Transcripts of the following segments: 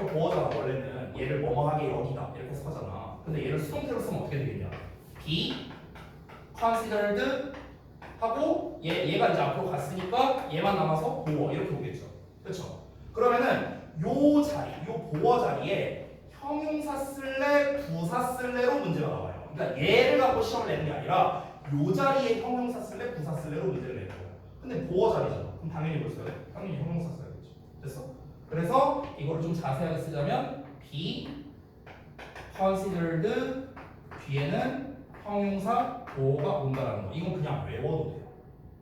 보어잖아. 원래는 얘를 뭐뭐하게 여기다 이렇게 해서 하잖아. 근데 얘를 수동태로 쓰면 어떻게 되겠냐? be considered 하고 얘가 이제 앞으로 갔으니까 얘만 남아서 보어 이렇게 오겠죠. 그렇죠? 그러면은 요 자리, 요 보어 자리에 형용사 쓸래 부사 쓸래로 문제가 나와요. 그러니까 얘를 갖고 시험을 내는 게 아니라 요 자리에 형용사 쓸래 부사 쓸래로 문제를 내는 거예요. 근데 보어 자리잖아. 그럼 당연히 뭘 써야 돼? 당연히 형용사 써야겠죠. 됐어? 그래서 이거를 좀 자세하게 쓰자면 be considered 뒤에는 형용사 보어가 온다라는 거. 이건 그냥 외워도 돼요.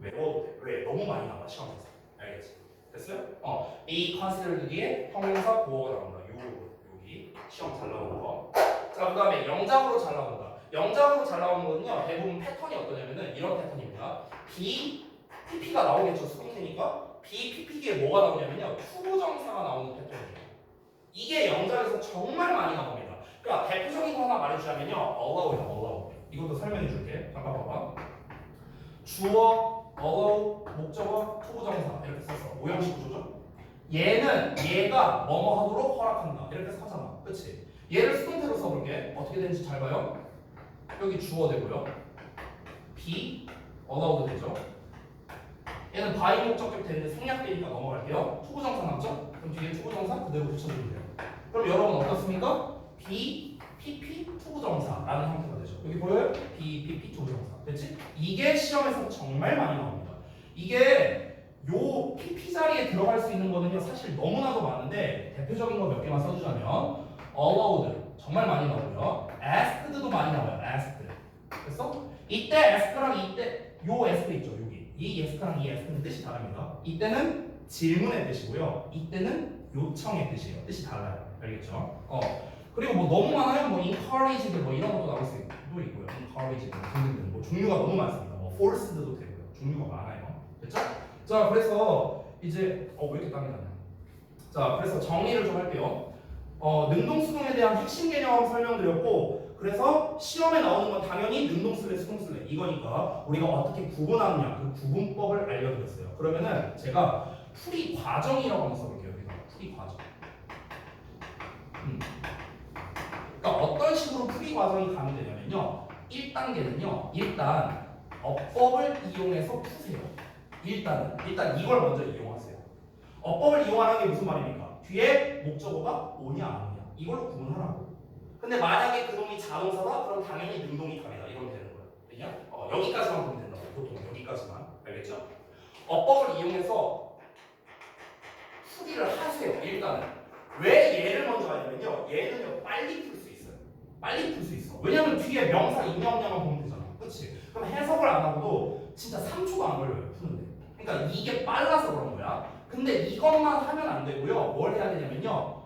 외워도 돼. 왜? 너무 많이 나와 시험에서. 알겠지? 됐어요? be considered 뒤에 형용사 보어가 나온다. 여기 시험 잘 나오는 거. 자, 그다음에 영작으로 잘 나온다. 영작으로 잘 나오는 거는요. 대부분 패턴이 어떠냐면은 이런 패턴입니다. be pp가 나오겠죠. 수동태니까. be pp기에 뭐가 나오냐면요. 투부정사가 나오는 패턴이에요. 이게 영작에서 정말 많이 나옵니다. 그러니까 대표적인 거 하나 말해주자면요. allow야, allow. 이것도 설명해 줄게. 잠깐 봐봐. 주어, allow, 목적어, 투부정사 이렇게 써서 오형식 구조죠. 얘가 뭐뭐 하도록 허락한다 이렇게 해서 하잖아. 그치? 얘를 수동태로 써볼게. 어떻게 되는지 잘 봐요. 여기 주어 되고요. be, allowed 되죠. 얘는 by 목적격 되는데 생략되니까 넘어갈게요. 투부정사 남죠? 그럼 뒤에 투부정사 그대로 붙여주면 돼요. 그럼 여러분 어떻습니까? be, pp, 투부정사라는 형태가 되죠. 여기 보여요? be, pp, 투부정사. 됐지? 이게 시험에서 정말 많이 나옵니다. 이게 요 pp 자리에 들어갈 수 있는 거는요 사실 너무나도 많은데 대표적인 거 몇 개만 써주자면 allowed 정말 많이 나오고요. asked도 많이 나와요. asked. 됐어? 이때 ask랑 이때 요 ask 있죠. 여기 이 ask랑 이 ask는 뜻이 다릅니다. 이때는 질문의 뜻이고요. 이때는 요청의 뜻이에요. 뜻이 달라요. 알겠죠? 그리고 뭐 너무 많아요. 뭐 encouraged 뭐 이런 것도 나올 수도 있고요. encouraged 등등등 뭐 종류가 너무 많습니다. 뭐 forced도 되고요. 종류가 많아요. 됐죠? 자, 그래서 이제 왜 이렇게 땀이 나냐? 자, 그래서 정리를 좀 할게요. 능동수동에 대한 핵심 개념 설명드렸고, 그래서 시험에 나오는 건 당연히 능동술래, 수동술래 이거니까 우리가 어떻게 구분하느냐 그 구분법을 알려드렸어요. 그러면은 제가 풀이 과정이라고 한번 써볼게요. 여기다 풀이 과정. 그러니까 어떤 식으로 풀이 과정이 가면 되냐면요. 1단계는요. 일단 어법을 이용해서 푸세요. 일단 이걸 먼저 이용하세요. 어법을 이용하는 게 무슨 말입니까? 뒤에 목적어가 오냐 안 오냐 이걸로 구분하라고. 근데 만약에 그놈이 자동사다 그럼 당연히 능동이 답이다 이러면 되는 거예요. 왜냐? 여기까지만 보면 된다고. 보통 여기까지만. 알겠죠? 어법을 이용해서 풀이를 하세요. 일단은 왜 얘를 먼저 하냐면요. 얘는요 빨리 풀 수 있어요. 빨리 풀 수 있어. 왜냐면 뒤에 명사 인명량만 보면 되잖아. 그렇지? 그럼 해석을 안 하고도 진짜 3초가 안 걸려요. 푸는데. 그러니까 이게 빨라서 그런 거야. 근데 이것만 하면 안 되고요. 뭘 해야 되냐면요.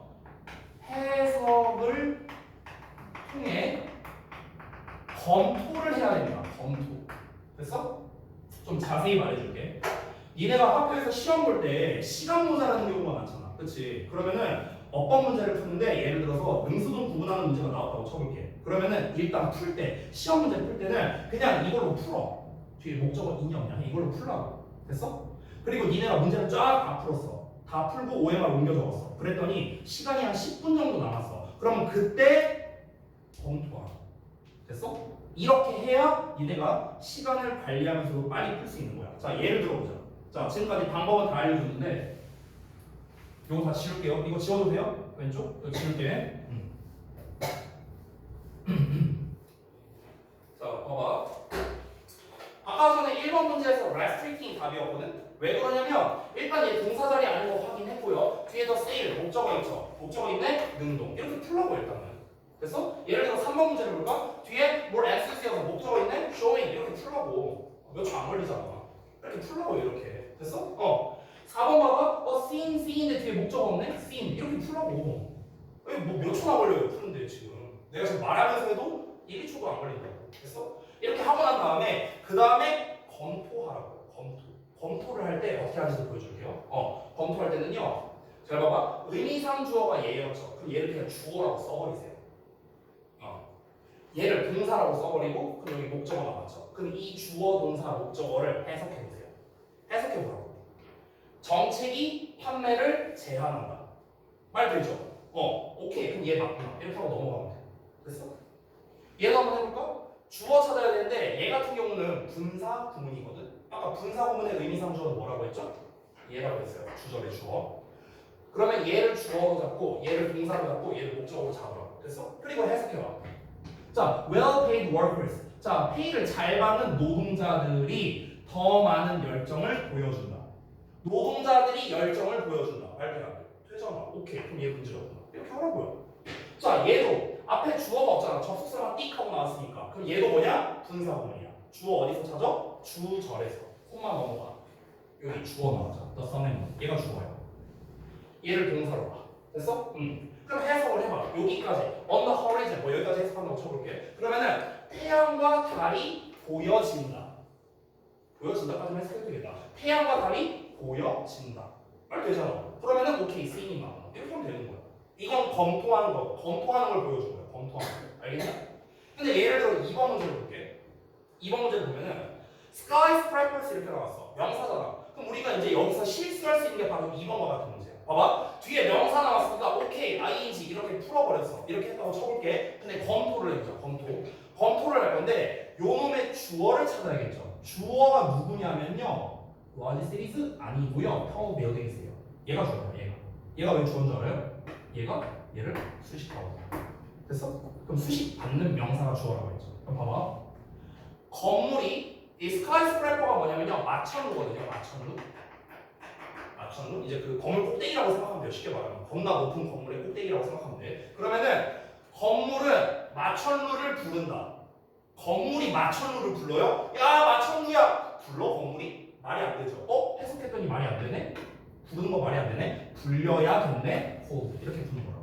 해석을 통해 검토를 해야 됩니다. 검토. 됐어? 좀 자세히 말해줄게. 니네가 학교에서 시험 볼 때 시간 모자라는 경우가 많잖아. 그치? 그러면은 어법 문제를 푸는데 예를 들어서 능수동 구분하는 문제가 나왔다고 쳐볼게. 그러면은 일단 풀 때, 시험 문제 풀 때는 그냥 이걸로 풀어. 뒤에 목적어 인형이야. 이걸로 풀라고. 됐어? 그리고 니네가 문제를 쫙 다 풀었어. 다 풀고 OMR 옮겨 적었어. 그랬더니 시간이 한 10분 정도 남았어. 그러면 그때 검토하라. 됐어? 이렇게 해야 니네가 시간을 관리하면서도 빨리 풀 수 있는 거야. 자, 예를 들어보자. 자, 지금까지 방법은 다 알려줬는데 이거 다 지울게요. 이거 지워도 돼요? 왼쪽? 이거 지울게. 자, 봐봐. 아까 전에 1번 문제에서 restricting 답이었거든? 왜 그러냐면 일단 얘 동사 자리 아닌 거 확인했고요. 뒤에 say 목적어였죠. 목적어 있네? 능동. 이렇게 풀라고 일단은. 됐어? 예를 들어 3번 문제를 볼까? 뒤에 뭘 access해서 목적어 있네? showing 이렇게 풀라고. 몇 초 안 걸리잖아. 이렇게 풀라고 이렇게. 됐어? 4번 봐봐. see인데 뒤에 목적어 없네? seen 이렇게 풀라고. 뭐 몇 초나 걸려요 푸는데 지금. 내가 지금 말하면서 해도 1, 2초도 안 걸린다고. 됐어? 이렇게 하고 난 다음에 그 다음에 검토하라고요. 검토를 할 때 어떻게 하는지 보여줄게요. 검토할 때는요. 잘 봐봐. 의미상 주어가 얘였죠. 그럼 얘를 그냥 주어라고 써버리세요. 얘를 동사라고 써버리고 그럼 여기 목적어 나왔죠. 그럼 이 주어, 동사, 목적어를 해석해보세요. 해석해보라고. 정책이 판매를 제한한다. 말 되죠? 오케이. 그럼 얘 맞구나. 이렇게 하고 넘어가면 돼. 됐어? 얘도 한번 해볼까? 주어 찾아야 되는데 얘 같은 경우는 분사 구문이거든. 아까 분사 구문의 의미상 주어는 뭐라고 했죠? 얘라고 했어요. 주절의 주어. 그러면 얘를 주어로 잡고 얘를 동사로 잡고 얘를 목적어로 잡으라고. 됐어? 그리고 해석해봐. 자, well paid workers. 자, 페이를 잘 받는 노동자들이 더 많은 열정을 보여준다. 노동자들이 열정을 보여준다. 말대로 안 돼. 되잖아. 오케이. 그럼 얘 문제가 없구나. 이렇게 하라고요. 자, 얘도 앞에 주어가 없잖아. 접속사만 띡 하고 나왔으니까. 그럼 얘도 뭐냐? 분사구문이야. 주어 어디서 찾아? 주절에서. 콤마 넘어가. 여기 주어 나왔잖아. The sun and moon. 얘가 주어야. 얘를 동사로 봐. 됐어? 그럼 해석을 해봐. 여기까지. On the horizon. 뭐 여기까지 해석한다고 쳐볼게. 그러면은 태양과 달이 보여진다. 보여진다까지만 해석해도 되겠다. 태양과 달이 보여진다. 말 되잖아. 그러면은 오케이, 스인이 나와. 이렇게 하면 되는 거야. 이건 검토하는 거. 검토하는 걸 보여준 거야. 검토하는 거. 알겠냐? 근데 예를 들어 2번 문제를 볼게. 2번 문제를 보면은 skyscrapers 이렇게 나왔어. 명사잖아. 그럼 우리가 이제 여기서 실수할 수 있는 게 바로 2번과 같은 문제야. 봐봐. 뒤에 명사 나왔으니까 오케이, ing 이렇게 풀어버렸어. 이렇게 했다고 쳐볼게. 근데 검토를 해보자. 검토를 할 건데 요 놈의 주어를 찾아야겠죠. 주어가 누구냐면요. was series 아니고요. 타워 빌딩이세요. 얘가 주어야. 얘가 왜 주어인 줄 알아요? 얘를 수식하고. 됐어? 그럼 수식 받는 명사가 주어라고 했죠. 그럼 봐봐. 건물이 이 스카이스크래퍼가 뭐냐면요. 마천루거든요. 마천루. 이제 그 건물 꼭대기라고 생각하면 돼요. 쉽게 말하면. 겁나 높은 건물의 꼭대기라고 생각하면 돼. 그러면은 건물은 마천루를 부른다. 건물이 마천루를 불러요? 야, 마천루야! 불러, 건물이? 말이 안 되죠. 해석했더니 말이 안 되네? 부르는 거 말이 안 되네? 불려야겠네? 이렇게 부르는 거라고.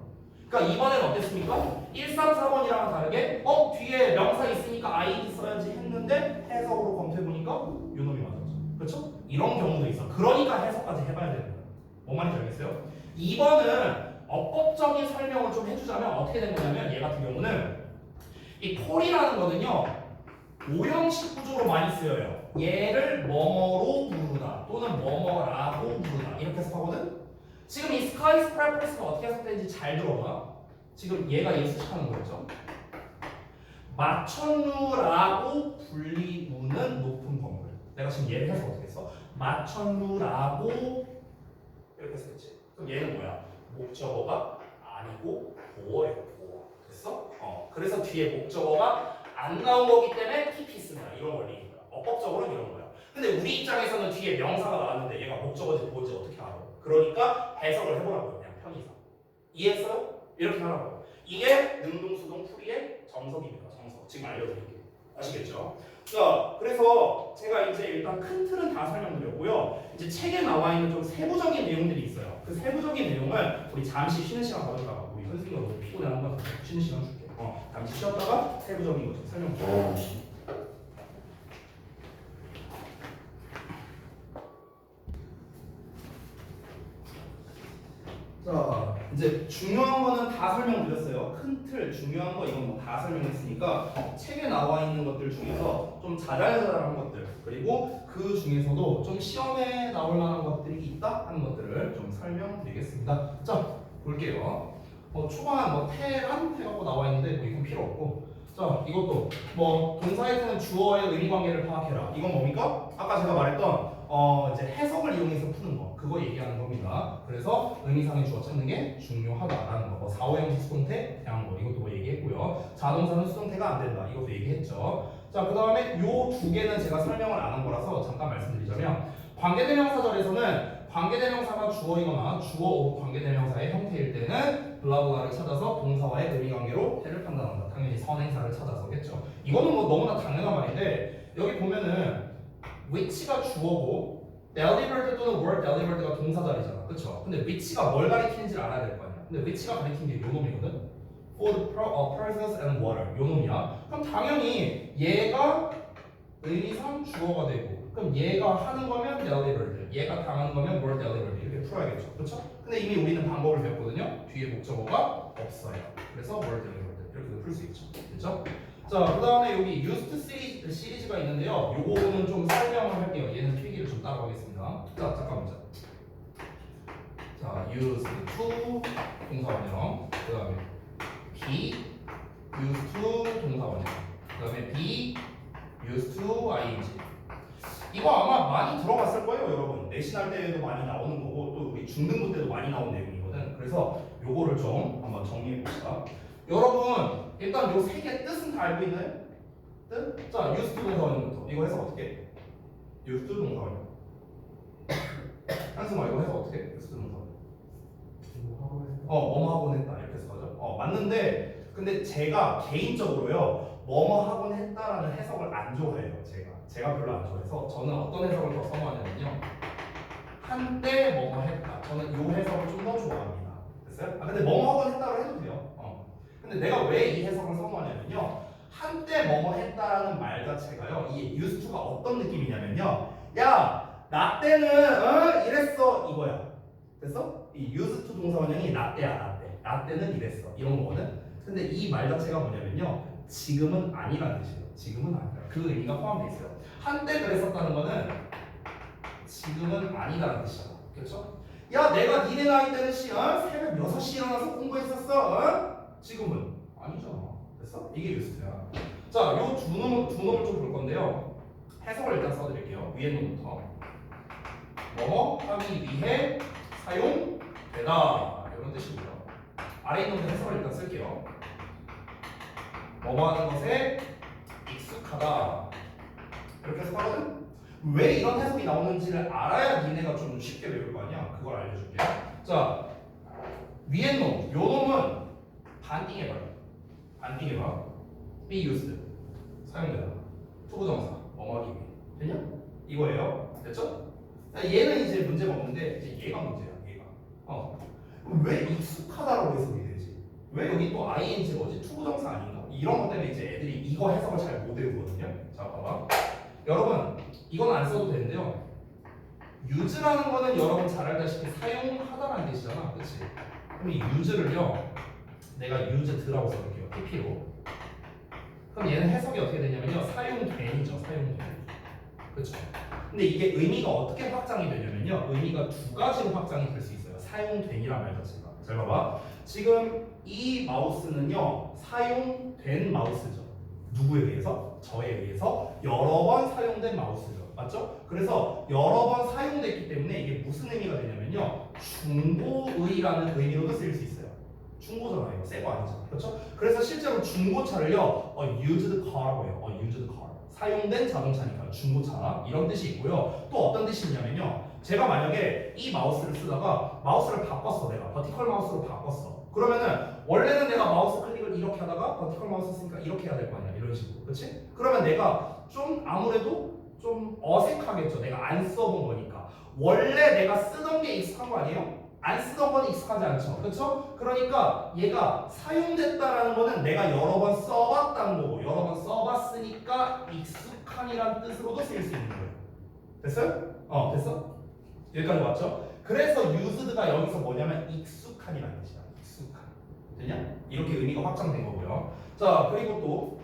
그러니까 이번에는 어땠습니까? 1, 3, 4번이랑은 다르게 뒤에 명사 있으니까 ing 써야지 했는데 해석으로 검토해보니까 요 놈이 맞았죠. 그렇죠? 이런 경우도 있어. 그러니까 해석까지 해봐야 되는 거예요. 뭔 말인지 알겠어요? 2번은 어법적인 설명을 좀 해주자면 어떻게 된 거냐면 얘 같은 경우는 이 폴이라는 거는요 오형식 구조로 많이 쓰여요. 얘를 뭐뭐로 부르다 또는 뭐뭐라고 부르다 이렇게 해석하거든. 지금 이 스카이스크래퍼스가 어떻게 해석되는지 잘 들어봐. 지금 얘가 얘 수식하는 거였죠. 마천루라고 불리우는 높은 건물. 내가 지금 얘를 해서 어떻게 했어? 마천루라고 이렇게 해석했지. 그럼 얘는 뭐야? 목적어가 아니고 보어예요. 보어. 됐어? 그래서 뒤에 목적어가 안 나온 거기 때문에 PP 쓴다. 이런 원리인 거야. 어법적으로는 이런 거야. 근데 우리 입장에서는 뒤에 명사가 나왔는데 얘가 목적어지 보어지 어떻게 알아? 그러니까 해석을 해보라고요. 그냥 편의상. 이해했어요? 이렇게 하라고요. 이게 능동수동 풀이의 정석입니다. 정석. 지금 알려드릴게요. 아시겠죠? 자, 그래서 제가 이제 일단 큰 틀은 다 설명드렸고요. 이제 책에 나와 있는 좀 세부적인 내용들이 있어요. 그 세부적인 내용을 우리 잠시 쉬는 시간 가졌다가 우리 선생님과 너무 피곤해하는 거 쉬는 시간 줄게. 잠시 쉬었다가 세부적인 거 좀 설명드릴게요. 자, 이제 중요한 거는 다 설명드렸어요. 큰 틀, 중요한 거 이건 뭐 다 설명했으니까 책에 나와 있는 것들 중에서 좀 자잘자잘한 것들 그리고 그 중에서도 좀 시험에 나올 만한 것들이 있다 하는 것들을 좀 설명드리겠습니다. 자, 볼게요. 초반 태란 해갖고 나와 있는데 이건 필요 없고. 자, 이것도 동사에 쓰는 주어의 의미 관계를 파악해라. 이건 뭡니까? 아까 제가 말했던 이제 해석을 이용해서 푸는 거 그거 얘기하는 겁니다. 그래서 의미상의 주어 찾는 게 중요하다라는 거. 4호형식 수동태 대한 거 이것도 얘기했고요. 자동사는 수동태가 안 된다. 이것도 얘기했죠. 자, 그 다음에 요 두 개는 제가 설명을 안 한 거라서 잠깐 말씀드리자면 관계대명사절에서는 관계대명사가 주어이거나 주어 오브 관계대명사의 형태일 때는 블라블라를 찾아서 동사와의 의미관계로 해를 판단한다. 당연히 선행사를 찾아서겠죠. 이거는 너무나 당연한 말인데 여기 보면은 which가 주어고 delivered 또는 were delivered가 동사 자리잖아. 그쵸? 근데 which가 뭘 가리키는지를 알아야 될 거 아니야. 근데 which가 가리키는 게 요 놈이거든. for the persons and water 요 놈이야. 그럼 당연히 얘가 의미상 주어가 되고 그럼 얘가 하는 거면 delivered 얘가 당하는 거면 were delivered 이렇게 풀어야겠죠. 그쵸? 근데 이미 우리는 방법을 배웠거든요. 뒤에 목적어가 없어요. 그래서 were delivered 이렇게도 풀 수 있죠. 그쵸? 자, 그 다음에 여기 used 시리즈가 있는데요. 요거는 좀 설명을 할게요. 얘는 필기를 좀 따라가겠습니다. 자, 잠깐만요. 자, used to 동사원형. 그 다음에 be used to 동사원형. 그 다음에 be used to ing. 이거 아마 많이 들어봤을 거예요, 여러분. 내신할 때도 많이 나오는 거고 또 우리 중등부 때도 많이 나오는 내용이거든. 그래서 요거를 좀 한번 정리해 봅시다. 여러분 일단 요 세 개 뜻은 다 알고 있나요? 뜻? 자, used to 동사원형부터. 이거 해서 어떻게 해? used to 동사원형. 한승아 이거 해서 어떻게 해? used to 동사원형. 뭐뭐 하곤 했다 이렇게 해서 가죠. 맞는데 근데 제가 개인적으로요 뭐뭐 하곤 했다라는 해석을 안 좋아해요. 제가 별로 안 좋아해서 저는 어떤 해석을 더 선호하냐면요 한때 뭐뭐 했다. 저는 이 해석을 좀 더 좋아합니다. 됐어요? 근데 뭐뭐 하곤 했다고 해도 돼요. 근데 내가 왜 이 해석을 선호하냐면요 한때 뭐뭐 했다라는 말 자체가요 이 used to가 어떤 느낌이냐면요 야 나 때는 이랬어 이거야. 됐어? 이 used to 동사원형이 나 때야 나 때는 이랬어 이런 거거든. 근데 이 말 자체가 뭐냐면요 지금은 아니라는 뜻이에요. 지금은 아니다. 그 의미가 포함되어 있어요. 한때 그랬었다는 거는 지금은 아니다라는 뜻이잖아. 그렇죠? 야 내가 니네 나이 때는 새벽 6시에 일어나서 공부했었어. 지금은 아니잖아. 됐어? 이게 used야. 자, 요 두 놈을 좀 볼 건데요. 해석을 일단 써드릴게요. 위에 놈부터. 뭐뭐 하기 위해 사용되다 이런 뜻이고요. 아래 있는 해석을 일단 쓸게요. 뭐뭐 하는 것에 익숙하다 이렇게 해서 하거든. 왜 이런 해석이 나오는지를 알아야 니네가 좀 쉽게 외울 거 아니야. 그걸 알려줄게. 자, 위에 놈, 요 놈은 반띵해봐요. 반띵해봐. be used 사용되다. 투부정사 뭐뭐 하기 위해 됐냐? 이거예요. 됐죠? 얘는 이제 문제가 없는데 이제 얘가 문제야. 얘가. 왜 익숙하다라고 해석이 되지? 왜 여기 또 ing 뭐지? 투부정사 아닌가? 이런 것 때문에 이제 애들이 이거 해석을 잘 못 외우거든요. 자, 봐봐. 여러분, 이건 안 써도 되는데요. use라는 거는 여러분 잘 알다시피 사용하다라는 뜻이잖아. 그치? 그럼 이 use를요, 내가 used라고 써볼게요. pp로. 그럼 얘는 해석이 어떻게 되냐면요. 사용된이죠. 사용된. 그쵸? 근데 이게 의미가 어떻게 확장이 되냐면요. 의미가 두 가지로 확장이 될 수 있어요. 사용된이란 말 자체가. 잘 봐봐. 지금 이 마우스는요. 사용된 마우스죠. 누구에 의해서? 저에 의해서 여러 번 사용된 마우스죠. 맞죠? 그래서 여러 번 사용됐기 때문에 이게 무슨 의미가 되냐면요. 중고의라는 의미로도 쓰일 수 있어요. 중고잖아요. 새 거 아니죠. 그렇죠? 그래서 실제로 중고차를요. used car라고 해요. used car. 사용된 자동차니까 중고차 이런 뜻이 있고요. 또 어떤 뜻이 있냐면요. 제가 만약에 이 마우스를 쓰다가 마우스를 바꿨어. 내가 버티컬 마우스로 바꿨어. 그러면은 원래는 내가 마우스 클릭을 이렇게 하다가 버티컬 마우스 쓰니까 이렇게 해야 될 거 아니야. 이런 식으로. 그렇지? 그러면 내가 좀 아무래도 좀 어색하겠죠. 내가 안 써본 거니까. 원래 내가 쓰던 게 익숙한 거 아니에요? 안 쓰던 건 익숙하지 않죠. 그렇죠? 그러니까 얘가 사용됐다라는 거는 내가 여러 번 써봤다는 거고 여러 번 써봤으니까 익숙한이란 뜻으로도 쓰일 수 있는 거예요. 됐어요? 됐어? 여기까지 왔죠? 그래서 used가 여기서 뭐냐면 익숙한이라는 뜻이야. 익숙한. 되냐? 이렇게 의미가 확장된 거고요. 자, 그리고 또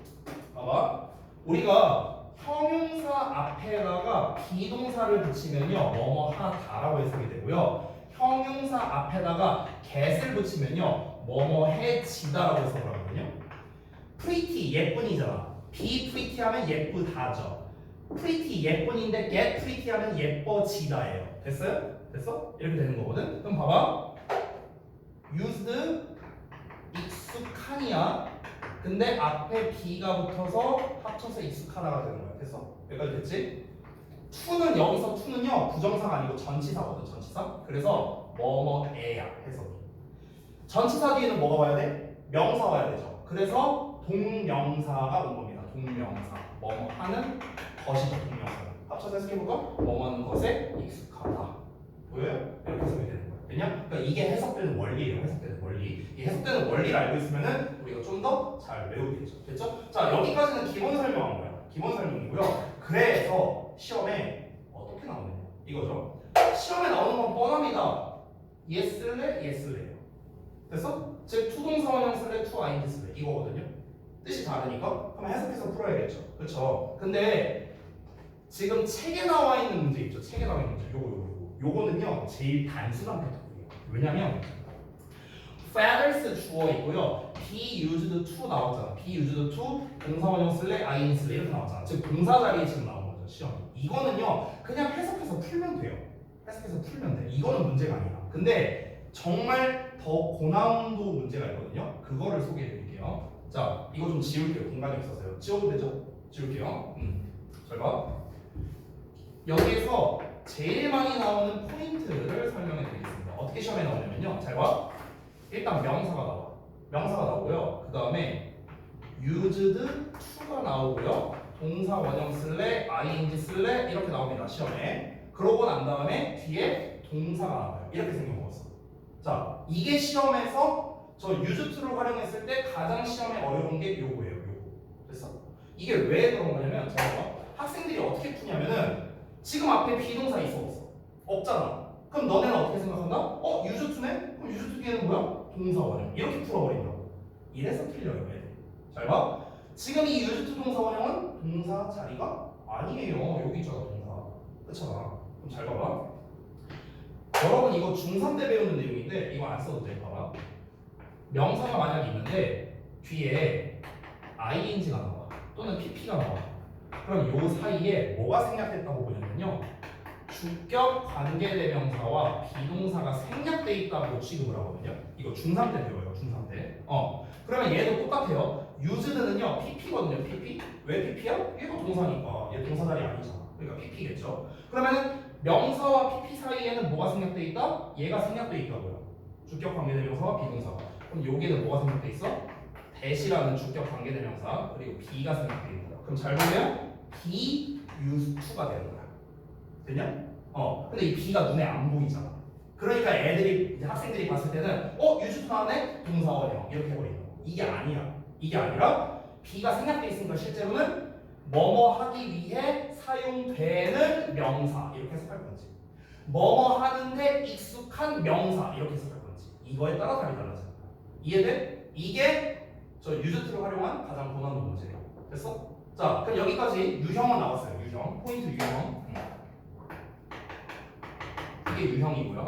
봐봐. 우리가 형용사 앞에다가 비동사를 붙이면요. 뭐뭐 하다라고 해석이 되고요. 형용사 앞에다가 get을 붙이면요. 뭐뭐 해지다라고 해석을 하거든요. pretty 예쁜이잖아. be pretty 하면 예쁘다죠. pretty 예쁜인데 get pretty 하면 예뻐지다예요. 됐어요? 됐어? 이렇게 되는 거거든. 그럼 봐봐. used 익숙한이야. 근데 앞에 be가 붙어서 합쳐서 익숙하다가 되는 거야. 됐어? 여기까지 됐지? to는 여기서 to는요 부정사가 아니고 전치사거든. 전치사. 그래서 뭐뭐에야 해석이. 전치사 뒤에는 뭐가 와야 돼? 명사 와야 되죠. 그래서 동명사가 온 겁니다. 동명사. 뭐뭐 하는 것이죠. 동명사. 합쳐서 해석해볼까? 뭐뭐 하는 것에 익숙하다. 보여요? 이렇게 해석이 되는 거야. 왜냐? 그러니까 이게 해석되는 원리예요. 해석되는 원리. 이 해석되는 원리를 알고 있으면은 우리가 좀 더 잘 외우겠죠. 됐죠? 자, 여기까지는 기본 설명한 거야. 기본 설명이고요. 그래서 시험에 어떻게 나오느냐 이거죠. 시험에 나오는 건 뻔합니다. 얘 쓸래? 얘 쓸래요. 됐어? 즉 투동사원형 쓸래? 투ing 쓸래? 이거거든요. 뜻이 다르니까 그럼 해석해서 풀어야겠죠. 그렇죠? 근데 지금 책에 나와 있는 문제 있죠. 책에 나와 있는 문제 요거는요 제일 단순한 패턴이에요. 왜냐면 feathers 주어 있고요. be used to 나왔잖아. be used to 동사 원형 쓸래 ing 쓸래 이렇게 나왔잖아. 즉 동사 자리에 지금 나온 거죠 시험이. 이거는요 그냥 해석해서 풀면 돼요. 해석해서 풀면 돼. 이거는 문제가 아니야. 근데 정말 더 고난도 문제가 있거든요. 그거를 소개해 드릴게요. 자 이거 좀 지울게요. 공간이 없어서요. 지워도 되죠? 지울게요. 잘 봐. 여기에서 제일 많이 나오는 포인트를 설명해 드리겠습니다. 어떻게 시험에 나오냐면요. 잘 봐. 일단 명사가 나와. 명사가 나오고요. 그 다음에 used to가 나오고요. 동사 원형 쓸래, ing 쓸래 이렇게 나옵니다. 시험에. 그러고 난 다음에 뒤에 동사가 나와요. 이렇게 생긴 거였어. 자, 이게 시험에서 저 used to를 활용했을 때 가장 시험에 어려운 게 요거예요. 요거. 됐어? 이게 왜 그런 거냐면 잘 봐. 학생들이 어떻게 푸냐면은 지금 앞에 비동사 있어 없어? 없잖아. 그럼 너네는 어떻게 생각한다? used to네? 그럼 used to 뒤에는 뭐야? 동사 원형. 이렇게 풀어버린다고. 이래서 틀려요, 애들. 잘 봐. 지금 이 used to 동사 원형은 동사 자리가 아니에요. 여기 있잖아, 동사. 그렇잖아. 그럼 잘 봐봐. 여러분 이거 중3 때 배우는 내용인데 이거 안 써도 돼. 봐봐. 명사가 만약에 있는데 뒤에 ing가 나와. 또는 pp가 나와. 그럼 요 사이에 뭐가 생략됐다고 보냐면요. 주격 관계대명사와 비동사가 생략돼 있다고 취급을 하거든요. 이거 중3 때 배워요. 중3 때. 그러면 얘도 똑같아요. used는요. pp거든요. pp. 왜 pp야? 얘가 동사니까. 얘 동사 자리 아니잖아. 그러니까 pp겠죠. 그러면은 명사와 pp 사이에는 뭐가 생략돼 있다? 얘가 생략돼 있다고요. 주격 관계대명사와 비동사가. 그럼 여기는 뭐가 생략돼 있어? that이라는 주격 관계대명사 그리고 be가 생략돼 있는 거야. 그럼 잘 보면 be used to가 되는 거야. 됐냐? 근데 이 B가 눈에 안 보이잖아. 그러니까 애들이 이제 학생들이 봤을 때는 used to 나왔네? 동사 원형 이렇게 해버린다. 이게 아니야. 이게 아니라 B가 생략돼 있으니까 실제로는 뭐뭐 하기 위해 사용되는 명사 이렇게 해석할 건지 뭐뭐 하는데 익숙한 명사 이렇게 해석할 건지 이거에 따라 답이 달라져요. 이해돼? 이게 저 used to를 활용한 가장 고난도 문제예요. 됐어? 자 그럼 여기까지 유형은 나왔어요. 유형 포인트 유형 이게 유형이고요.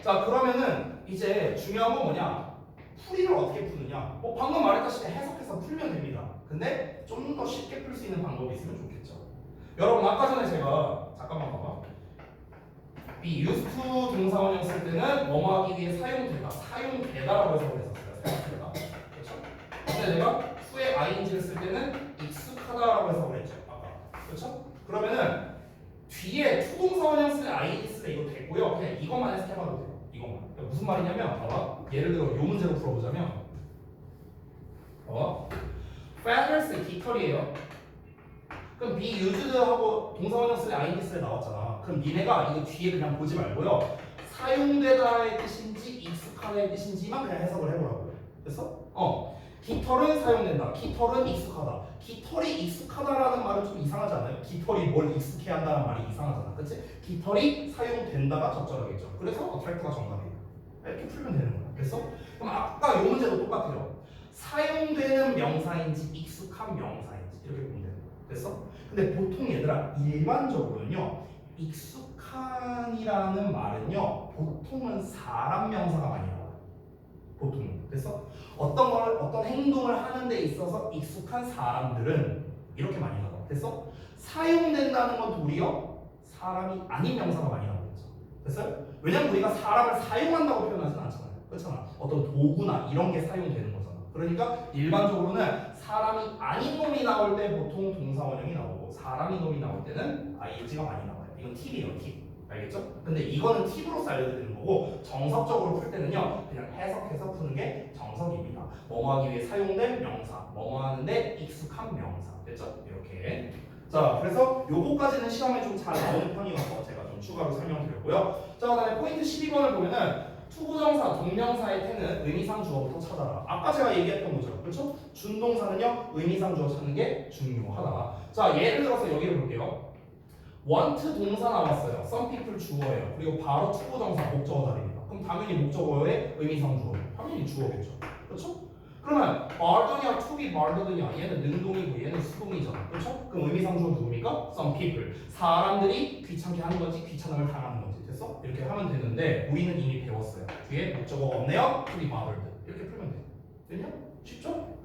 자 그러면은 이제 중요한 건 뭐냐? 풀이를 어떻게 푸느냐? 방금 말했다시피 해석해서 풀면 됩니다. 근데 좀 더 쉽게 풀 수 있는 방법이 있으면 좋겠죠. 여러분 아까 전에 제가 잠깐만 봐봐. be used to 동사 원형 쓸 때는 뭐뭐 하기 위해 사용되다, 사용되다라고 해석을 했었어요. 사용되다. 그렇죠? 근데 내가 후에 ing를 쓸 때는 익숙하다라고 해석을 했죠. 아까. 그렇죠? 그러면은 뒤에 투동사 원형 쓸 ing 쓸 이거 됐고요. 그냥 이것만 해석해봐도 돼요. 이것만. 그러니까 무슨 말이냐면 봐봐. 예를 들어 요 문제로 풀어보자면 봐봐. feathers 깃털이에요. 그럼 be used 하고 동사 원형 쓸 ing 쓸 나왔잖아. 그럼 니네가 이거 뒤에 그냥 보지 말고요. 사용되다의 뜻인지 익숙하다의 뜻인지만 그냥 해석을 해보라고요. 됐어? 깃털은 사용된다. 깃털은 익숙하다. 깃털이 익숙하다라는 말은 좀 이상하지 않아요? 깃털이 뭘 익숙해 한다는 말이 이상하잖아. 그치? 깃털이 사용된다가 적절하겠죠. 그래서 attract가 정답이에요. 이렇게 풀면 되는 거야. 됐어? 그럼 아까 이 문제도 똑같아요. 사용되는 명사인지 익숙한 명사인지 이렇게 보면 되는 거야. 됐어? 근데 보통 얘들아 일반적으로는요. 익숙한이라는 말은요. 보통은 사람 명사가 많이 나와요. 보통 됐어? 어떤 행동을 하는 데 있어서 익숙한 사람들은 이렇게 많이 나와. 됐어? 사용된다는 건 도리어 사람이 아닌 명사가 많이 나오겠죠. 됐어요? 왜냐면 우리가 사람을 사용한다고 표현하지는 않잖아요. 그렇잖아. 어떤 도구나 이런 게 사용되는 거잖아. 그러니까 일반적으로는 사람이 아닌 놈이 나올 때 보통 동사 원형이 나오고 사람이 놈이 나올 때는 ing가 많이 나와요. 이건 팁이에요, 팁. 알겠죠? 근데 이거는 팁으로서 알려드리는 거고 정석적으로 풀 때는요 그냥 해석해서 푸는 게 정석입니다. 뭐뭐 하기 위해 사용된 명사, 뭐뭐 하는데 익숙한 명사. 됐죠? 이렇게. 자 그래서 요거까지는 시험에 좀 잘 나오는 편이어서 제가 좀 추가로 설명드렸고요. 자 그다음에 포인트 12번을 보면은 투부정사, 동명사의 태는 의미상 주어부터 찾아라. 아까 제가 얘기했던 거죠. 그렇죠? 준동사는요 의미상 주어 찾는 게 중요하다. 자 예를 들어서 여기를 볼게요. want 동사 나왔어요. some people 주어예요. 그리고 바로 투부정사 목적어 자리입니다. 그럼 당연히 목적어의 의미상 주어. 당연히 주어겠죠. 그렇죠? 그러면 bar더냐 to be bar더냐 얘는 능동이고 얘는 수동이잖아. 그렇죠? 그럼 의미상 주어 누굽니까? some people. 사람들이 귀찮게 하는 건지 귀찮음을 당하는 건지. 됐어? 됐어? 이렇게 하면 되는데 우리는 이미 배웠어요. 뒤에 목적어가 없네요. to be bothered. 이렇게 풀면 돼. 됐냐? 쉽죠?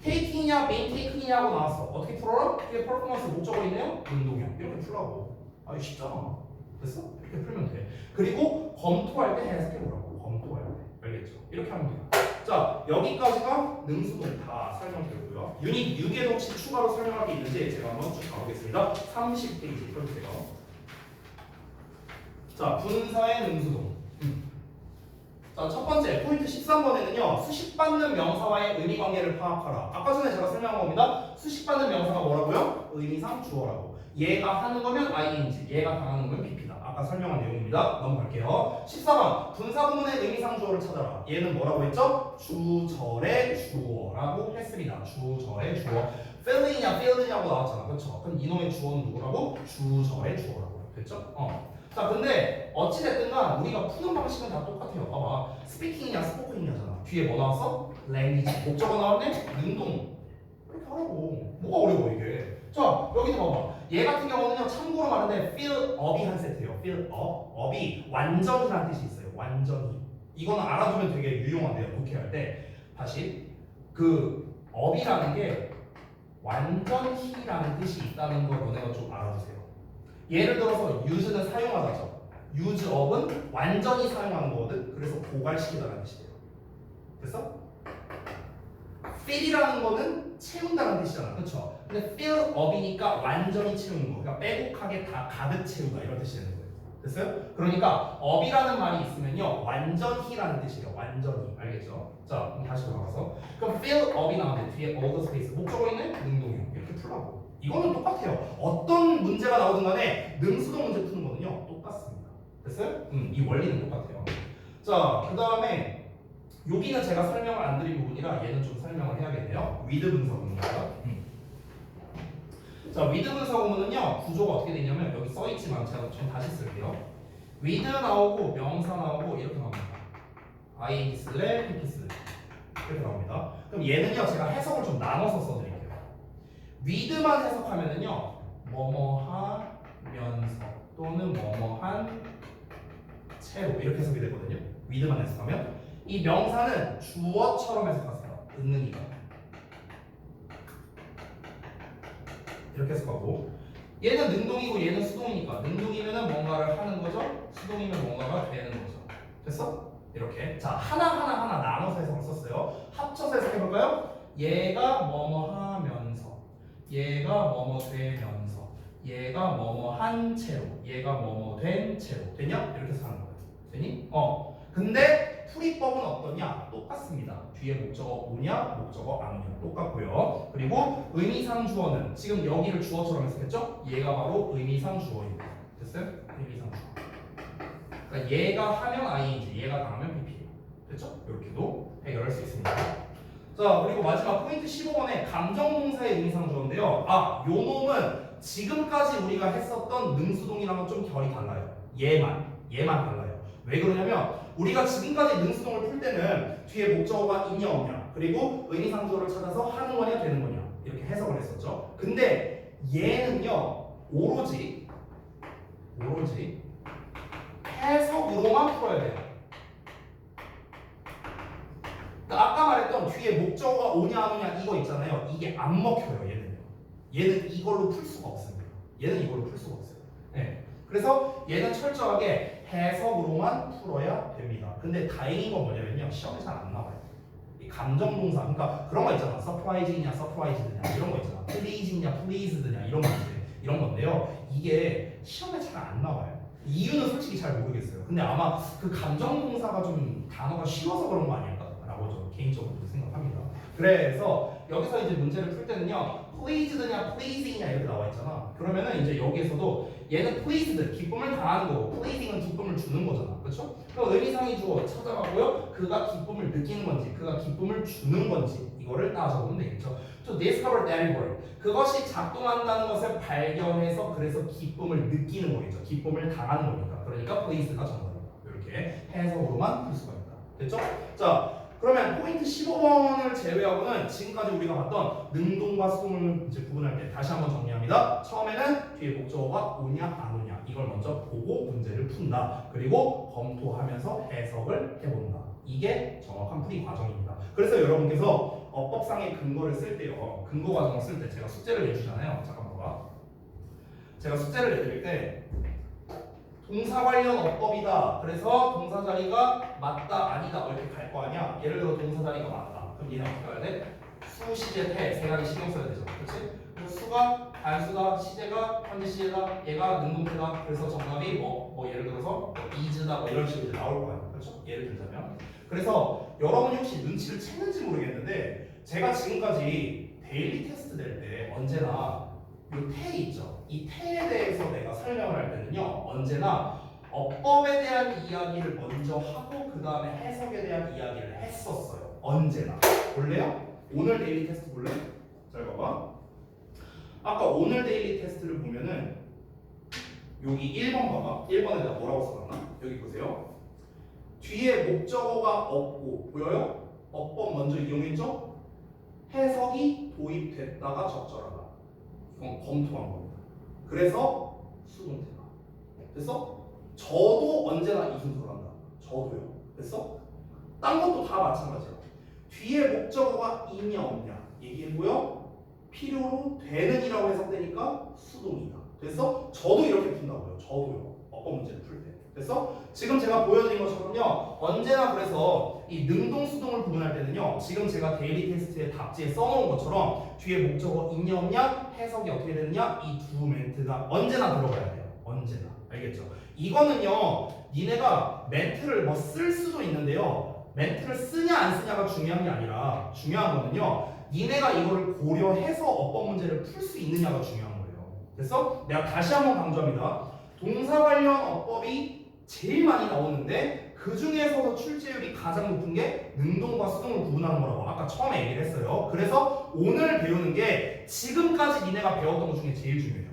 take이냐 main take이냐고 나왔어. 어떻게 풀어라? 뒤에 performance 목적어 있네요. 능동형. 이렇게 풀라고. 아 쉽잖아. 됐어? 이렇게 풀면 돼. 그리고 검토할 때 해석해 보라고. 검토할 때. 알겠죠? 이렇게 하면 돼요. 자, 여기까지가 능수동 다 설명드렸고요. 유닛 6에도 혹시 추가로 설명할 게 있는지 제가 한번 쭉 가보겠습니다. 30페이지 펴주세요. 자, 분사의 능수동. 자, 첫 번째 포인트 13번에는요. 수식받는 명사와의 의미 관계를 파악하라. 아까 전에 제가 설명한 겁니다. 수식받는 명사가 뭐라고요? 의미상 주어라고. 얘가 하는 거면 ing, 얘가 당하는 거면 pp다. 아까 설명한 내용입니다. 넘어갈게요. 14번 분사구문의 의미상 주어를 찾아라. 얘는 뭐라고 했죠? 주절의 주어라고 했습니다. 주절의 주어. fill이냐 filled냐고 나왔잖아. 그렇죠? 그럼 이놈의 주어는 누구라고? 주절의 주어라고. 됐죠? 자, 근데 어찌됐든간 우리가 푸는 방식은 다 똑같아요. 봐봐. 스피킹이냐 스포킹이냐잖아. 뒤에 뭐 나왔어? 랭귀지. 목적어 나왔네? 능동. 이렇게 하라고. 뭐가 어려워 이게. 자, 여기도 봐봐. 얘 같은 경우는요. 참고로 말하는데 fill up이 한 세트예요. fill up. up이 완전히라는 뜻이 있어요. 완전히. 이거는 알아두면 되게 유용한데요. 독해할 때. 다시. 그 up이라는 게 완전히라는 뜻이 있다는 걸 너네가 좀 알아두세요. 예를 들어서 use는 사용하다죠. use up은 완전히 사용하는 거거든. 그래서 고갈시키다라는 뜻이에요. 됐어? fill이라는 거는 채운다는 뜻이잖아. 그렇죠? 근데 fill up이니까 완전히 채우는 거. 그러니까 빼곡하게 다 가득 채우다 이런 뜻이 되는 거예요. 됐어요? 그러니까 up이라는 말이 있으면요. 완전히라는 뜻이에요. 완전히. 알겠죠? 자, 그럼 다시 돌아가서. 그럼 fill up이 나오는데 뒤에 all the space. 목적어 있는 능동형. 이렇게 풀라고. 이거는 똑같아요. 어떤 문제가 나오든 간에 능수동 문제 푸는 거는요. 똑같습니다. 됐어요? 이 원리는 똑같아요. 자, 그 다음에 여기는 제가 설명을 안 드린 부분이라 얘는 좀 설명을 해야겠네요. with 분사구문입니다. 자, with 분사구문은요. 구조가 어떻게 되냐면 여기 써있지만 제가 좀 다시 쓸게요. with 나오고 명사 나오고 이렇게 나옵니다. ing 쓸래 pp 쓸래 이렇게 나옵니다. 그럼 얘는요. 제가 해석을 좀 나눠서 써드릴게요. with만 해석하면은요. 뭐뭐 하면서 또는 뭐뭐 한 채로 이렇게 해석이 되거든요. with만 해석하면 이 명사는 주어처럼 해석하세요. 은능이가 이렇게 해석하고 얘는 능동이고 얘는 수동이니까 능동이면은 뭔가를 하는 거죠. 수동이면 뭔가가 되는 거죠. 됐어? 이렇게 자 하나 나눠서 해석을 썼어요. 합쳐서 해석해볼까요? 얘가 뭐뭐 하면서 얘가 뭐뭐 되면서 얘가 뭐뭐 한 채로 얘가 뭐뭐 된 채로 되냐? 이렇게 해서 하는 거예요. 되니? 근데 풀이법은 어떠냐? 똑같습니다. 뒤에 목적어 오냐? 목적어 안 오냐? 똑같고요. 그리고 의미상 주어는 지금 여기를 주어처럼 해석했죠? 얘가 바로 의미상 주어입니다. 됐어요? 의미상 주어. 그러니까 얘가 하면 ing, 얘가 당하면 pp. 됐죠? 이렇게도 해결할 수 있습니다. 자, 그리고 마지막 포인트 15번에 감정동사의 의미상 주어인데요. 아, 요 놈은 지금까지 우리가 했었던 능수동이랑은 좀 결이 달라요. 얘만 달라요. 왜 그러냐면 우리가 지금까지 능수동을 풀 때는 뒤에 목적어가 있냐 없냐 그리고 의미상 주어를 찾아서 하는 거냐 되는 거냐 이렇게 해석을 했었죠. 근데 얘는요 오로지 해석으로만 풀어야 돼요. 그러니까 아까 말했던 뒤에 목적어가 오냐 안 오냐 이거 있잖아요. 이게 안 먹혀요. 얘는 이걸로 풀 수가 없습니다. 얘는 이걸로 풀 수가 없어요. 네. 그래서 얘는 철저하게 해석으로만 풀어야 됩니다. 근데 다행인 건 뭐냐면요. 시험에 잘 안 나와요. 이 감정동사, 그러니까 그런 거 있잖아. surprise이냐, surprised냐 이런 거 있잖아. pleasing이냐, pleased냐 이런 건데요. 이게 시험에 잘 안 나와요. 이유는 솔직히 잘 모르겠어요. 근데 아마 그 감정동사가 좀 단어가 쉬워서 그런 거 아닐까라고 저 개인적으로 생각합니다. 그래서 여기서 이제 문제를 풀 때는요. pleased냐, pleasing이냐 이렇게 나와 있잖아. 그러면은 이제 여기에서도 얘는 pleased, 기쁨을 당하는 거고 pleasing은 기쁨을 주는 거잖아. 그렇죠? 그럼 의미상의 주어 찾아가고요. 그가 기쁨을 느끼는 건지, 그가 기쁨을 주는 건지 이거를 따져보면 되겠죠. To discover that word. 그것이 작동한다는 것을 발견해서 그래서 기쁨을 느끼는 거겠죠. 기쁨을 당하는 거니까. 그러니까 pleased가 정답이다. 이렇게 해석으로만 풀 수가 있다. 됐죠? 자, 그러면 포인트 15번을 제외하고는 지금까지 우리가 봤던 능동과 수동을 이제 구분할 때 다시 한번 정리합니다. 처음에는 뒤에 목적어가 오냐 안 오냐 이걸 먼저 보고 문제를 푼다. 그리고 검토하면서 해석을 해본다. 이게 정확한 풀이 과정입니다. 그래서 여러분께서 어법상의 근거를 쓸 때요. 근거 과정을 쓸 때 제가 숙제를 내주잖아요. 잠깐만 봐. 제가 숙제를 내드릴 때 동사 관련 어법이다. 그래서 동사 자리가 맞다 아니다 이렇게 갈 거 아니야. 예를 들어 동사 자리가 맞다. 그럼 얘는 어떻게 해야 돼? 수, 시제, 태 세 가지 신경 써야 되죠. 그렇지? 그래서 수가 단수다, 시제가 현재 시제다, 얘가 능동태다. 그래서 정답이 뭐 예를 들어서 뭐 is다 뭐 이런 식으로 이제 나올 거 아니야. 그렇죠? 예를 들자면. 그래서 여러분이 혹시 눈치를 챘는지 모르겠는데 제가 지금까지 데일리 테스트 될 때 언제나 이 태 있죠. 이 태에 대해서 내가 설명을 할 때는요. 언제나 어법에 대한 이야기를 먼저 하고 그 다음에 해석에 대한 이야기를 했었어요. 언제나. 볼래요? 오늘 데일리 테스트 볼래? 잘 봐봐. 아까 오늘 데일리 테스트를 보면은 여기 1번 봐봐. 1번에 내가 뭐라고 써놨나? 여기 보세요. 뒤에 목적어가 없고 보여요? 어법 먼저 이용했죠? 해석이 도입됐다가 적절하다. 이건 검토한 겁니다. 그래서 수동태다. 됐어? 저도 언제나 이 순서로 한다. 저도요. 됐어? 딴 것도 다 마찬가지야. 뒤에 목적어가 있냐 없냐 얘기했고요. 필요로 되는이라고 해석되니까 수동이다. 됐어? 저도 이렇게 푼다고요. 저도요. 어법 문제를 풀 때. 됐어? 지금 제가 보여드린 것처럼요. 언제나 그래서 이 능동 수동을 구분할 때는요. 지금 제가 데일리 테스트에 답지에 써놓은 것처럼 뒤에 목적어 있냐 없냐 해석이 어떻게 되느냐 이 두 멘트가 언제나 들어가야 돼요. 언제나. 알겠죠? 이거는요. 니네가 멘트를 뭐 쓸 수도 있는데요. 멘트를 쓰냐 안 쓰냐가 중요한 게 아니라 중요한 거는요. 니네가 이거를 고려해서 어법 문제를 풀 수 있느냐가 중요한 거예요. 그래서 내가 다시 한번 강조합니다. 동사 관련 어법이 제일 많이 나오는데 그 중에서도 출제율이 가장 높은 게 능동과 수동을 구분하는 거라고 아까 처음에 얘기를 했어요. 그래서 오늘 배우는 게 지금까지 니네가 배웠던 것 중에 제일 중요해요.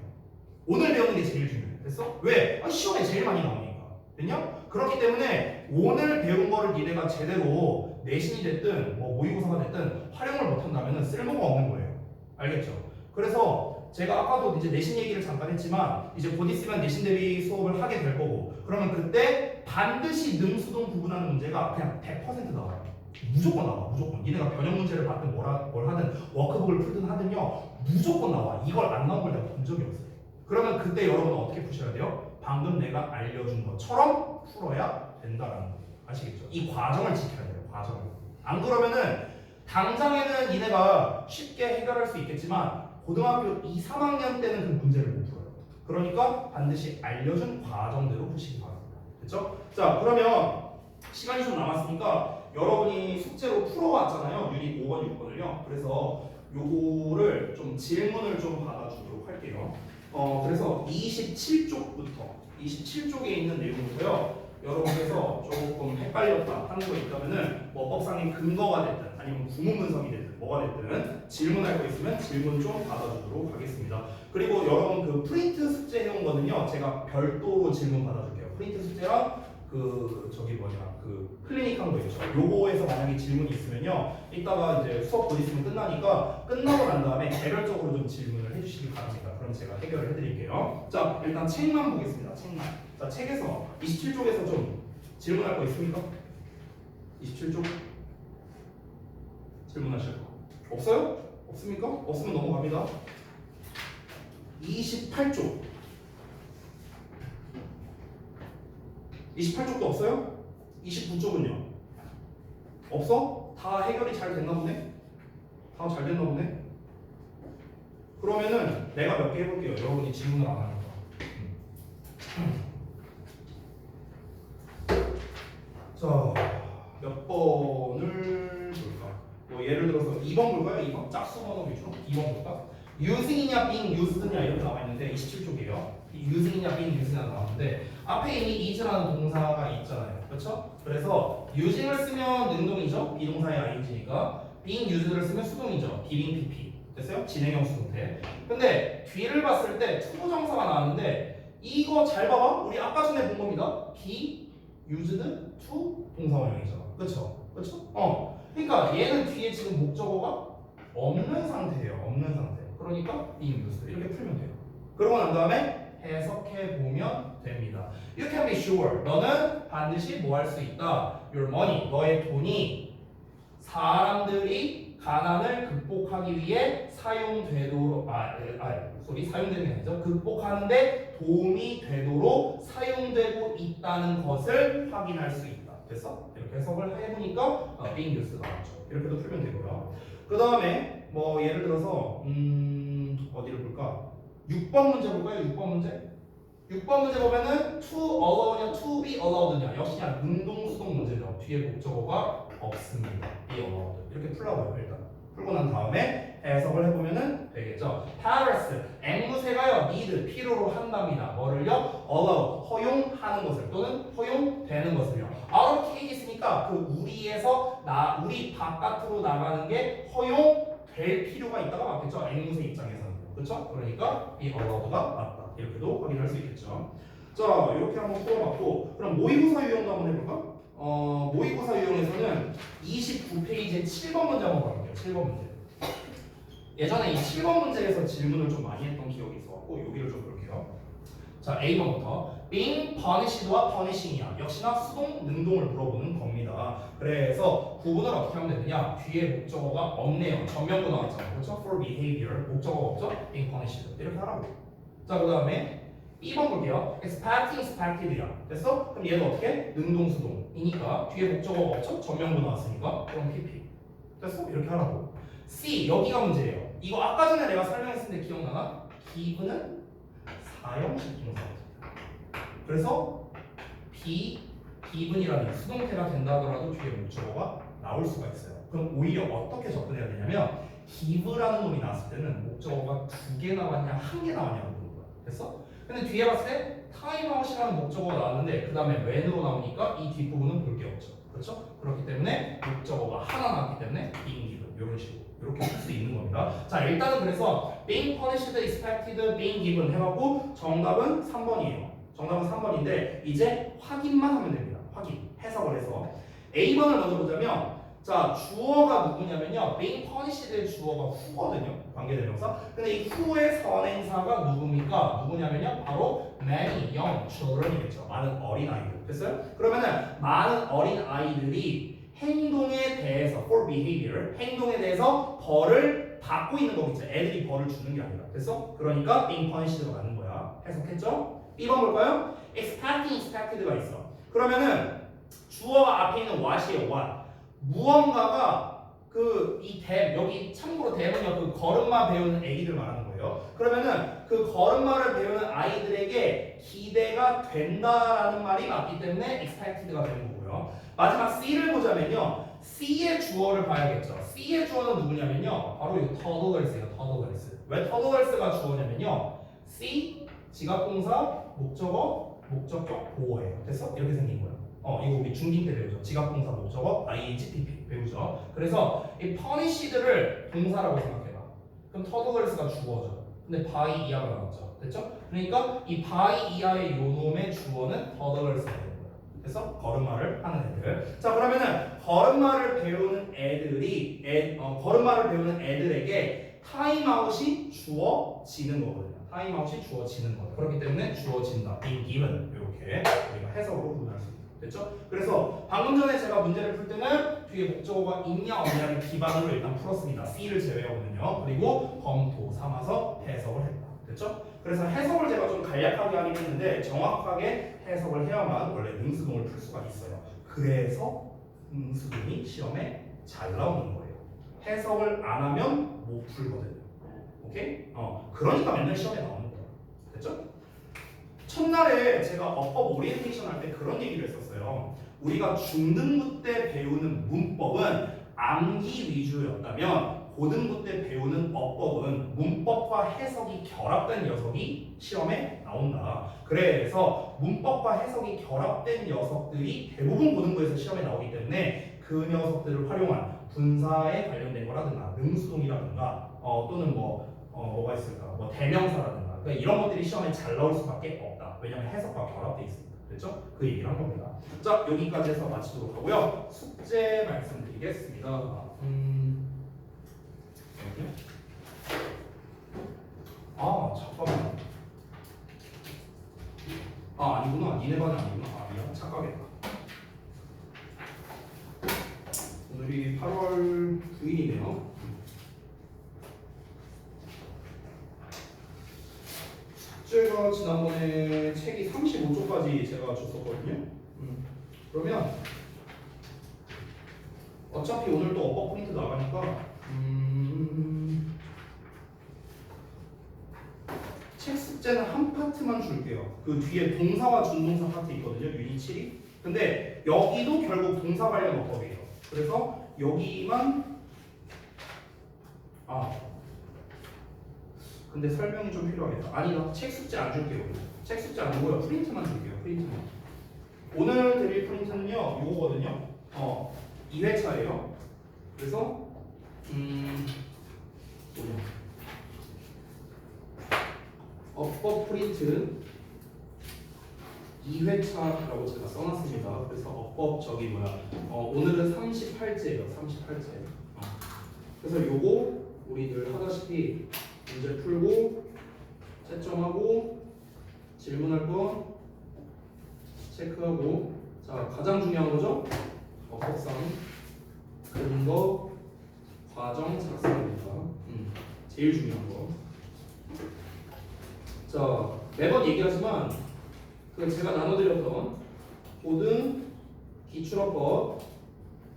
오늘 배우는 게 제일 중요해요. 됐어? 왜? 시험에 제일 많이 나오니까. 됐냐? 그렇기 때문에 오늘 배운 거를 니네가 제대로 내신이 됐든 뭐 모의고사가 됐든 활용을 못한다면 쓸모가 없는 거예요. 알겠죠? 그래서 제가 아까도 이제 내신 얘기를 잠깐 했지만 이제 곧 있으면 내신 대비 수업을 하게 될 거고 그러면 그때 반드시 능수동 구분하는 문제가 그냥 100% 나와요. 무조건 나와. 무조건. 니네가 변형 문제를 받든 뭘 하든 워크북을 풀든 하든요. 무조건 나와. 이걸 안 나온 걸 내가 본 적이 없어요. 그러면 그때 여러분은 어떻게 푸셔야 돼요? 방금 내가 알려준 것처럼 풀어야 된다라는 거예요. 아시겠죠? 이 과정을 지켜야 돼요. 과정을. 안 그러면은 당장에는 니네가 쉽게 해결할 수 있겠지만 고등학교 2, 3학년 때는 그 문제를 못 풀어요. 그러니까 반드시 알려준 과정대로 푸시기 바랍니다. 됐죠? 자, 그러면 시간이 좀 남았으니까 여러분이 숙제로 풀어왔잖아요. 유닛 5번, 6번을요. 그래서 요거를 좀 질문을 좀 받아주도록 할게요. 그래서 27쪽에 있는 내용부터요. 여러분께서 조금 헷갈렸다 하는 거 있다면은 뭐 법상의 근거가 됐든 아니면 구문 분석이 됐든 뭐가 됐든 질문할 거 있으면 질문 좀 받아주도록 하겠습니다. 그리고 여러분 그 프린트 숙제 해온 거는요 제가 별도로 질문 받아줄게요. 프린트 숙제랑 그 클리닉한 거 있죠. 요거에서 만약에 질문이 있으면요 이따가 이제 수업 곧 있으면 끝나니까 끝나고 난 다음에 개별적으로 좀 질문을 해주시기 바랍니다. 그럼 제가 해결을 해드릴게요. 자 일단 책만 보겠습니다. 책만. 자 책에서 27쪽에서 좀 질문할 거 있습니까? 27쪽 질문하실 거 없어요? 없습니까? 없으면 넘어갑니다. 28쪽 28쪽도 없어요? 29쪽은요? 없어? 다 해결이 잘 됐나 보네? 다 잘 됐나 보네? 그러면은 내가 몇 개 해볼게요. 여러분이 질문을 안 하는 거. 자, 몇 번을 볼까? 뭐 예를 들어서 2번 볼까요? 2번? 짝수 번호 위주로 2번 볼까? using이냐 being used냐 이렇게 나와 있는데 27쪽이에요. using이냐 being used냐 나왔는데 앞에 이미 is라는 동사가 있잖아요. 그렇죠? 그래서 using을 쓰면 능동이죠. 비동사의 ing니까 being used를 쓰면 수동이죠. being pp. 됐어요? 진행형 수동태. 근데 뒤를 봤을 때 투부정사가 나왔는데 이거 잘 봐봐. 우리 아까 전에 본 겁니다. be used to 동사 원형이죠. 그렇죠? 그렇죠? 그러니까 얘는 뒤에 지금 목적어가 없는 상태예요. 없는 상태. 그러니까 being used 이렇게 풀면 돼요. 그러고 난 다음에 해석해 보면 됩니다. You can be sure. 너는 반드시 뭐 할 수 있다. Your money. 너의 돈이 사람들이 가난을 극복하기 위해 사용되도록 사용되는 게 아니죠. 극복하는데 도움이 되도록 사용되고 있다는 것을 확인할 수 있다. 됐어? 이렇게 해석을 해보니까 being used가 나왔죠. 이렇게도 풀면 되고요. 그 다음에 뭐 예를 들어서 어디를 볼까? 6번 문제 볼까요? 6번 문제. 6번 문제 보면은 to allow냐 to be allowed냐 역시 그냥 능동수동 문제죠. 뒤에 목적어가 없습니다. be allowed 이렇게 풀라고요. 일단 풀고 난 다음에 해석을 해보면은 되겠죠. Paris 앵무새가요 need 필요로 한답니다. 뭐를요? allow 허용하는 것을 또는 허용되는 것을요. out of cage 있으니까 그 우리 바깥으로 나가는 게 허용될 필요가 있다가 맞겠죠. 앵무새 입장에서는 그렇죠? 그러니까 be allowed가 맞다. 이렇게도 확인할 수 있겠죠. 자, 이렇게 한번 풀어봤고, 그럼 모의고사 유형도 한번 해볼까? 모의고사 유형에서는 29페이지에 7번 문제 한번 봐볼게요. 7번 문제. 예전에 이 7번 문제에서 질문을 좀 많이 했던 기억이 있어갖고 여기를 좀 볼게요. 자, A번부터 being punished와 punishing이야. 역시나 수동, 능동을 물어보는 겁니다. 그래서 구분을 어떻게 하면 되느냐? 뒤에 목적어가 없네요. 전면부 나왔잖아요. 그렇죠? For behavior 목적어가 없죠? being punished 이렇게 하라고. 자, 그 다음에 2번 볼게요. expecting, expected야. 됐어? 그럼 얘는 어떻게? 능동수동이니까 뒤에 목적어가 없죠? 전면부 나왔으니까 그럼 PP. 됐어? 이렇게 하라고. C, 여기가 문제예요. 이거 아까 전에 내가 설명했을 때 기억나나? give는 사형식 동사입니다. 그래서 given이라는 수동태가 된다 하더라도 뒤에 목적어가 나올 수가 있어요. 그럼 오히려 어떻게 접근해야 되냐면 give라는 놈이 나왔을 때는 목적어가 2개 나왔냐 1개 나왔냐고 보는 거야. 됐어? 근데 뒤에 봤을 때 timeout이라는 목적어가 나왔는데 그 다음에 when으로 나오니까 이 뒷부분은 볼 게 없죠. 그렇죠? 그렇기 때문에 목적어가 하나 나왔기 때문에 being given 이런 식으로 이렇게 할 수 있는 겁니다. 자, 일단은 그래서 being punished, expected, being given 해갖고 정답은 3번이에요. 정답은 3번인데 이제 확인만 하면 됩니다. 확인, 해석을 해서 A번을 먼저 보자면 자, 주어가 누구냐면요 being punished의 주어가 who거든요. 관계대명사. 근데 이 who의 선행사가 누굽니까? 누구냐면요 바로 many young children이겠죠. 많은 어린 아이들. 됐어요? 그러면은 많은 어린 아이들이 행동에 대해서 for behavior 행동에 대해서 벌을 받고 있는 거겠죠. 애들이 벌을 주는 게 아니라. 됐어? 그러니까 being punished가 맞는 거야. 해석했죠? B번 볼까요? expecting, expected가 있어. 그러면은 주어가 앞에 있는 what이에요. what. 무언가가 이 여기 참고로 대문이요 그 걸음마 배우는 애기들 말하는 거예요. 그러면은 그 걸음마를 배우는 아이들에게 기대가 된다라는 말이 맞기 때문에 expected가 되는 거고요. 마지막 C를 보자면요. C의 주어를 봐야겠죠. C의 주어는 누구냐면요. 바로 이 toddlers예요. toddlers. 왜 toddlers가 주어냐면요. C 지각동사 목적어 목적격 보어예요. 됐어? 이렇게 생긴 거예요. 이거 우리 중딩 때 배우죠. 지각동사 목적어 ing, pp 배우죠. 그래서 이 punished를 동사라고 생각해봐. 그럼 toddlers가 주어죠. 근데 by 이하가 나왔죠. 됐죠? 그러니까 이 by 이하의 요놈의 주어는 toddlers가 되는 거예요. 그래서 걸음마를 하는 애들. 자, 그러면은 걸음마를 배우는 걸음마를 배우는 애들에게 타임아웃이 주어지는 거거든요. 타임아웃이 주어지는 거예요. 그렇기 때문에 주어진다. being given 이렇게 우리가 해석으로 구분할 수 있습니다. 됐죠? 그래서 방금 전에 제가 문제를 풀 때는 뒤에 목적어가 있냐 없냐를 기반으로 일단 풀었습니다. C를 제외하고는요. 그리고 검토 삼아서 해석을 했다. 됐죠? 그래서 해석을 제가 좀 간략하게 하긴 했는데 정확하게 해석을 해야만 원래 능수동을 풀 수가 있어요. 그래서 능수동이 시험에 잘 나오는 거예요. 해석을 안 하면 못 풀거든요. 오케이? 그러니까 맨날 시험에 나오는 거예요. 됐죠? 첫날에 제가 어법 오리엔테이션 할 때 그런 얘기를 했었어요. 우리가 중등부 때 배우는 문법은 암기 위주였다면 고등부 때 배우는 어법은 문법과 해석이 결합된 녀석이 시험에 나온다. 그래서 문법과 해석이 결합된 녀석들이 대부분 고등부에서 시험에 나오기 때문에 그 녀석들을 활용한 분사에 관련된 거라든가 능수동이라든가 또는 뭐가 있을까? 뭐 대명사라든가 그러니까 이런 것들이 시험에 잘 나올 수밖에 없다. 왜냐하면 해석과 결합돼 있습니다. 됐죠? 그 얘기를 한 겁니다. 자, 여기까지 해서 마치도록 하고요. 숙제 말씀드리겠습니다. 여기요? 아, 잠깐만. 아, 아니구나. 니네 반이 아니구나. 아, 미안. 착각했다. 오늘이 8월 9일이네요. 숙제가 지난번에 책이 35쪽까지 제가 줬었거든요. 그러면 어차피 오늘 또 어법 프린트 나가니까 책 숙제는 한 파트만 줄게요. 그 뒤에 동사와 준동사 파트 있거든요. 유닛 7이. 근데 여기도 결국 동사 관련 어법이에요. 그래서 여기만 근데 설명이 좀 필요하겠다. 아니다. 책 숙제 안 줄게요. 책 숙제 안 주고요. 프린트만 줄게요. 프린트만. 오늘 드릴 프린트는요. 이거거든요. 2회차예요. 그래서 뭐냐? 어법 프린트 2회차라고 제가 써놨습니다. 그래서 어법 오늘은 38제예요. 38제. 그래서 요거 우리들 하다시피 문제 풀고 채점하고 질문할 거 체크하고 자 가장 중요한 거죠. 어법상 근거 과정 작성입니다. 제일 중요한 거. 자 매번 얘기하지만 그 제가 나눠드렸던 고등 기출어법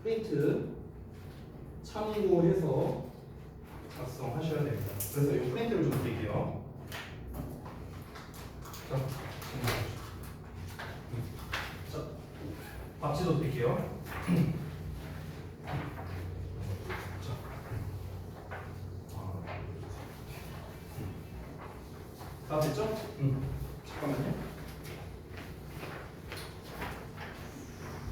프린트 참고해서 작성하셔야 됩니다. 그래서 이 프린트를 좀 드릴게요. 자, 밥지도 드릴게요. 다 됐죠?